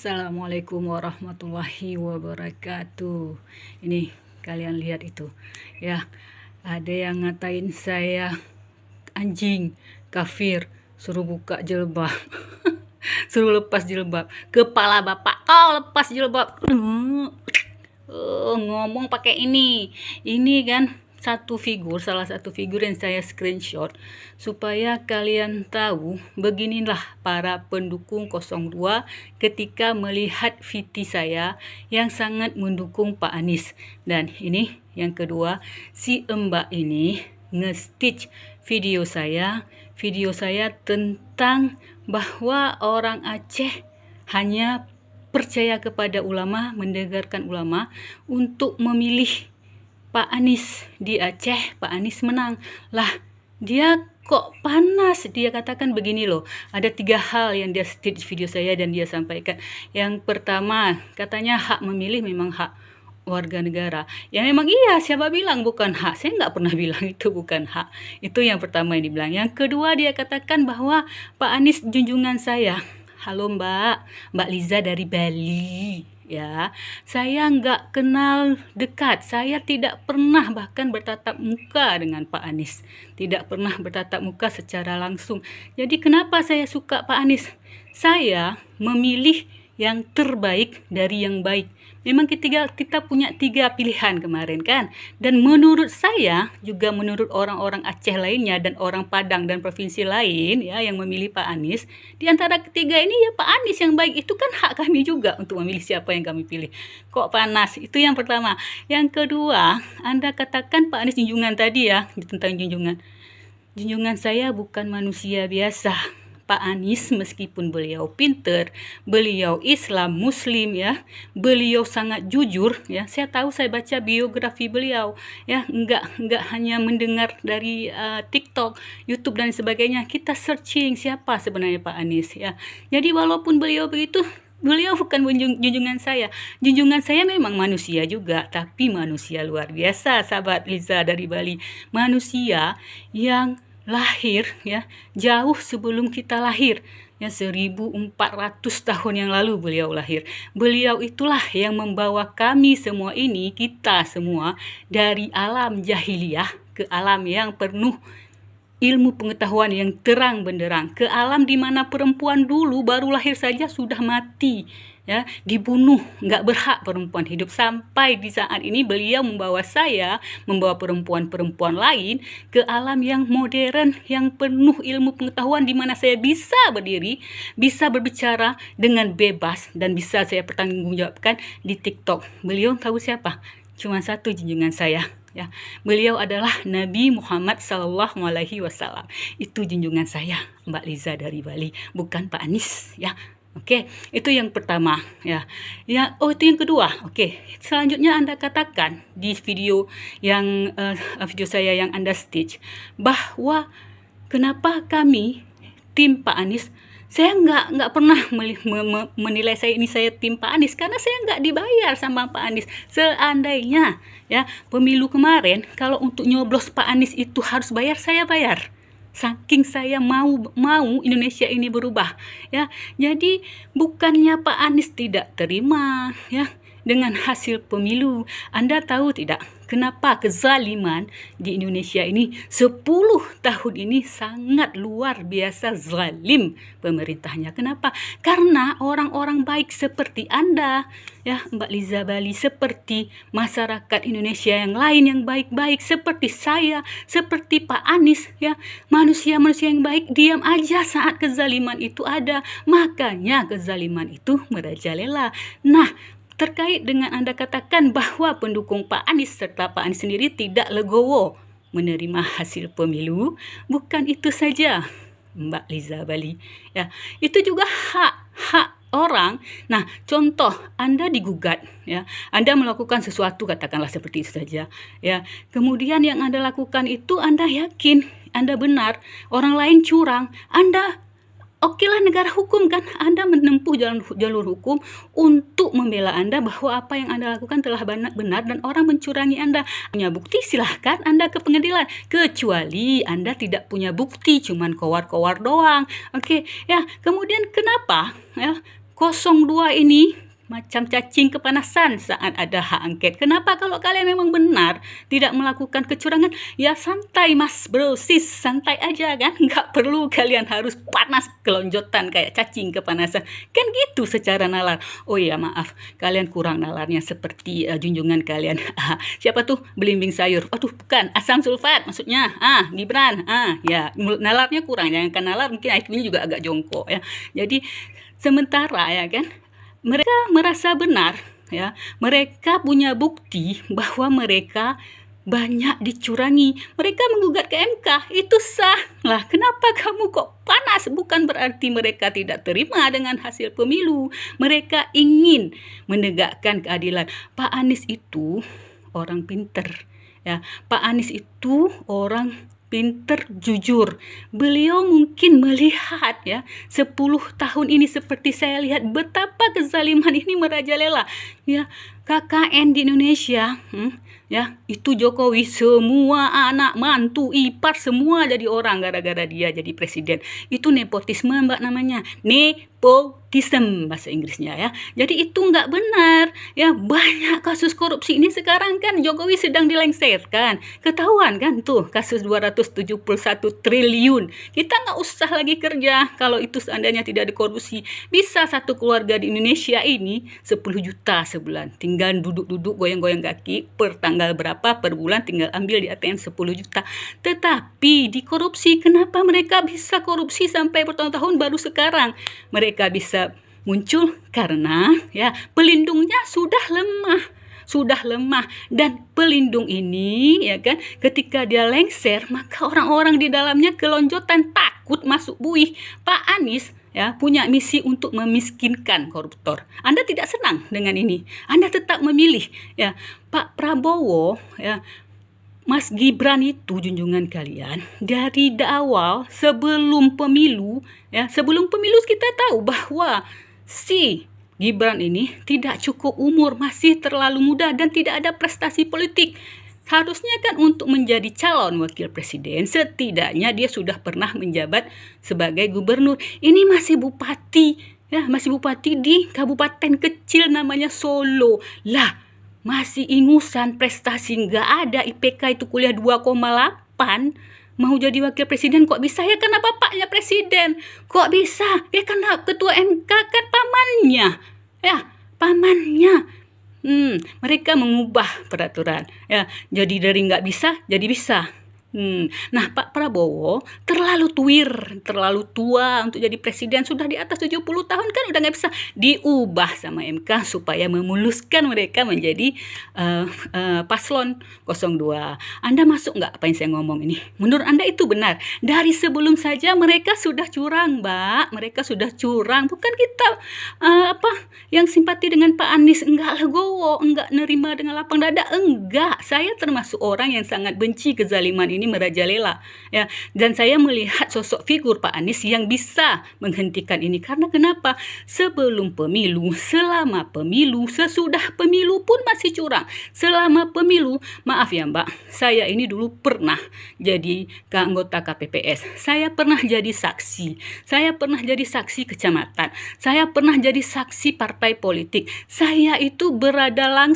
Assalamualaikum warahmatullahi wabarakatuh. Ini kalian lihat itu ya, ada yang ngatain saya anjing, kafir, suruh buka jilbab. Suruh lepas jilbab. Kepala bapak kau lepas jilbab. Ngomong pakai ini kan salah satu figur yang saya screenshot supaya kalian tahu beginilah para pendukung 02 ketika melihat VT saya yang sangat mendukung Pak Anies. Dan ini yang kedua, si Mbak ini nge-stitch video saya tentang bahwa orang Aceh hanya percaya kepada ulama, mendengarkan ulama untuk memilih Pak Anies di Aceh. Pak Anies menang. Lah, dia kok panas? Dia katakan begini loh, ada 3 hal yang dia stitch video saya dan dia sampaikan. Yang pertama, katanya hak memilih memang hak warga negara. Ya memang iya, siapa bilang bukan hak? Saya nggak pernah bilang itu bukan hak. Itu yang pertama yang dibilang. Yang kedua, dia katakan bahwa Pak Anies junjungan saya. Halo Mbak Liza dari Bali. Ya, saya nggak kenal dekat. Saya tidak pernah bahkan bertatap muka dengan Pak Anies. Tidak pernah bertatap muka secara langsung. Jadi kenapa saya suka Pak Anies? Saya memilih yang terbaik dari yang baik. Memang kita punya 3 pilihan kemarin kan. Dan menurut saya, juga menurut orang-orang Aceh lainnya dan orang Padang dan provinsi lain ya yang memilih Pak Anies, di antara ketiga ini ya Pak Anies yang baik. Itu kan hak kami juga untuk memilih siapa yang kami pilih. Kok panas? Itu yang pertama. Yang kedua, Anda katakan Pak Anies junjungan tadi ya, tentang junjungan. Junjungan saya bukan manusia biasa. Pak Anies meskipun beliau pinter, beliau Islam Muslim ya, beliau sangat jujur ya. Saya tahu, saya baca biografi beliau ya, enggak hanya mendengar dari TikTok, YouTube dan sebagainya. Kita searching siapa sebenarnya Pak Anies ya. Jadi walaupun beliau begitu, beliau bukan junjungan saya. Junjungan saya memang manusia juga, tapi manusia luar biasa, sahabat Liza dari Bali. Manusia yang lahir ya jauh sebelum kita lahir ya, 1400 tahun yang lalu beliau lahir. Beliau itulah yang membawa kami semua ini, kita semua, dari alam jahiliyah ke alam yang penuh ilmu pengetahuan yang terang benderang, ke alam di mana perempuan dulu baru lahir saja sudah mati ya, dibunuh, nggak berhak perempuan hidup. Sampai di saat ini beliau membawa saya, membawa perempuan-perempuan lain ke alam yang modern, yang penuh ilmu pengetahuan, di mana saya bisa berdiri, bisa berbicara dengan bebas, dan bisa saya pertanggungjawabkan di TikTok. Beliau tahu siapa? Cuma satu junjungan saya ya, beliau adalah Nabi Muhammad SAW. Itu junjungan saya, Mbak Liza dari Bali, bukan Pak Anies ya. Oke, itu yang pertama ya. Ya, itu yang kedua. Oke, selanjutnya Anda katakan di video yang video saya yang Anda stitch bahwa kenapa kami tim Pak Anies. Saya nggak pernah menilai saya tim Pak Anies karena saya nggak dibayar sama Pak Anies. Seandainya ya pemilu kemarin kalau untuk nyoblos Pak Anies itu harus bayar, saya bayar. Saking saya mau Indonesia ini berubah ya. Jadi bukannya Pak Anies tidak terima ya dengan hasil pemilu. Anda tahu tidak kenapa kezaliman di Indonesia ini 10 tahun ini sangat luar biasa zalim pemerintahnya? Kenapa? Karena orang-orang baik seperti Anda ya, Mbak Liza Bali, seperti masyarakat Indonesia yang lain yang baik-baik, seperti saya, seperti Pak Anies ya, manusia-manusia yang baik diam aja saat kezaliman itu ada. Makanya kezaliman itu merajalela. Nah, terkait dengan Anda katakan bahwa pendukung Pak Anies serta Pak Anies sendiri tidak legowo menerima hasil pemilu, bukan itu saja Mbak Liza Bali ya, itu juga hak orang. Nah, contoh Anda digugat ya, Anda melakukan sesuatu katakanlah seperti itu saja ya, kemudian yang Anda lakukan itu Anda yakin Anda benar, orang lain curang, Anda okelah negara hukum kan, Anda menempuh jalur hukum untuk membela Anda bahwa apa yang Anda lakukan telah benar dan orang mencurangi Anda. Punya bukti silahkan Anda ke pengadilan, kecuali Anda tidak punya bukti, cuman kowar-kowar doang. Oke ya, kemudian kenapa ya 02 ini macam cacing kepanasan saat ada hak angket. Kenapa? Kalau kalian memang benar tidak melakukan kecurangan, ya santai mas bro, sis, santai aja kan. Nggak perlu kalian harus panas kelonjotan kayak cacing kepanasan. Kan gitu secara nalar. Oh iya maaf, kalian kurang nalarnya seperti junjungan kalian. Siapa tuh? Belimbing sayur. Aduh bukan, asam sulfat maksudnya. Gibran. Ya nalarnya kurang. Jangankan nalar, mungkin IQ-nya juga agak jongkok ya. Jadi sementara ya kan, mereka merasa benar ya, mereka punya bukti bahwa mereka banyak dicurangi, mereka menggugat ke MK, itu sah lah. Kenapa kamu kok panas? Bukan berarti mereka tidak terima dengan hasil pemilu, mereka ingin menegakkan keadilan. Pak Anies itu orang pinter ya, Pak Anies itu orang pinter, jujur. Beliau mungkin melihat ya 10 tahun ini seperti saya lihat betapa kezaliman ini merajalela ya. KKN di Indonesia ya, itu Jokowi semua anak mantu ipar semua jadi orang gara-gara dia jadi presiden. Itu nepotisme mbak, namanya nepotisme bahasa Inggrisnya ya. Jadi itu nggak benar ya. Banyak kasus korupsi ini sekarang kan Jokowi sedang dilengserkan, ketahuan kan tuh kasus 271 triliun. Kita nggak usah lagi kerja kalau itu seandainya tidak dikorupsi. Bisa satu keluarga di Indonesia ini 10 juta sebulan, tinggal duduk-duduk goyang-goyang kaki per tanggal berapa per bulan, tinggal ambil di ATM 10 juta. Tetapi dikorupsi, kenapa mereka bisa korupsi sampai bertahun-tahun baru sekarang mereka bisa muncul? Karena ya pelindungnya sudah lemah, dan pelindung ini ya kan ketika dia lengser maka orang-orang di dalamnya kelonjotan, takut masuk buih. Pak Anies ya punya misi untuk memiskinkan koruptor. Anda tidak senang dengan ini, Anda tetap memilih ya Pak Prabowo ya. Mas Gibran itu junjungan kalian dari awal sebelum pemilu ya, sebelum pemilu kita tahu bahwa si Gibran ini tidak cukup umur, masih terlalu muda dan tidak ada prestasi politik. Harusnya kan untuk menjadi calon wakil presiden setidaknya dia sudah pernah menjabat sebagai gubernur. Ini masih bupati ya, masih bupati di kabupaten kecil namanya Solo lah, masih ingusan, prestasi nggak ada, IPK itu kuliah 2,8. Mau jadi wakil presiden kok bisa? Ya karena bapaknya presiden. Kok bisa? Ya karena ketua MK kan pamannya. Ya, pamannya. Mereka mengubah peraturan. Ya, jadi dari nggak bisa jadi bisa. Nah Pak Prabowo terlalu terlalu tua untuk jadi presiden, sudah di atas 70 tahun kan, udah nggak bisa, diubah sama MK supaya memuluskan mereka menjadi paslon 02. Anda masuk nggak apa yang saya ngomong ini? Menurut Anda itu benar? Dari sebelum saja mereka sudah curang mbak, mereka sudah curang. Bukan kita yang simpati dengan Pak Anies, enggak legowo, enggak nerima dengan lapang dada, enggak. Saya termasuk orang yang sangat benci kezaliman ini merajalela ya, dan saya melihat sosok figur Pak Anies yang bisa menghentikan ini. Karena kenapa? Sebelum pemilu, selama pemilu, sesudah pemilu pun masih curang. Selama pemilu, maaf ya mbak, saya ini dulu pernah jadi anggota KPPS, saya pernah jadi saksi, saya pernah jadi saksi kecamatan, saya pernah jadi saksi partai politik. Saya itu berhadapan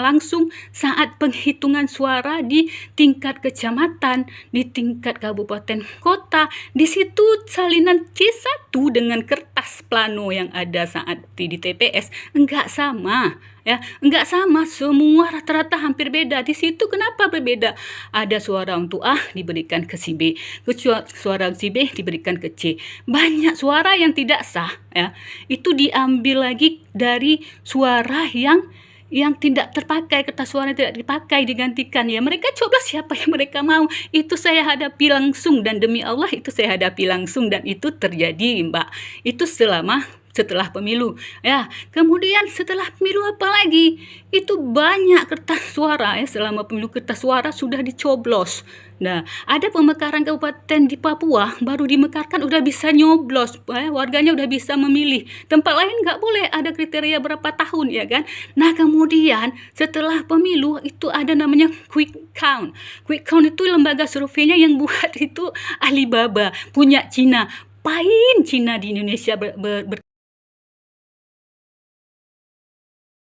langsung saat penghitungan suara di tingkat kecamatan, di tingkat kabupaten kota. Di situ salinan C1 dengan kertas plano yang ada saat di TPS enggak sama ya, enggak sama, semua rata-rata hampir beda. Di situ kenapa berbeda? Ada suara untuk A diberikan ke si B, suara si B diberikan ke C. Banyak suara yang tidak sah ya, itu diambil lagi dari suara yang tidak terpakai, kertas suara tidak dipakai, digantikan ya. Mereka coba siapa yang mereka mau. Itu saya hadapi langsung, dan demi Allah itu saya hadapi langsung, dan itu terjadi mbak. Itu setelah pemilu ya. Kemudian setelah pemilu apa lagi? Itu banyak kertas suara ya, selama pemilu kertas suara sudah dicoblos. Nah, ada pemekaran kabupaten di Papua, baru dimekarkan udah bisa nyoblos, warganya udah bisa memilih. Tempat lain nggak boleh, ada kriteria berapa tahun ya kan. Nah kemudian setelah pemilu itu ada namanya quick count. Quick count itu lembaga surveinya yang buat itu Alibaba, punya Cina. Pain Cina di Indonesia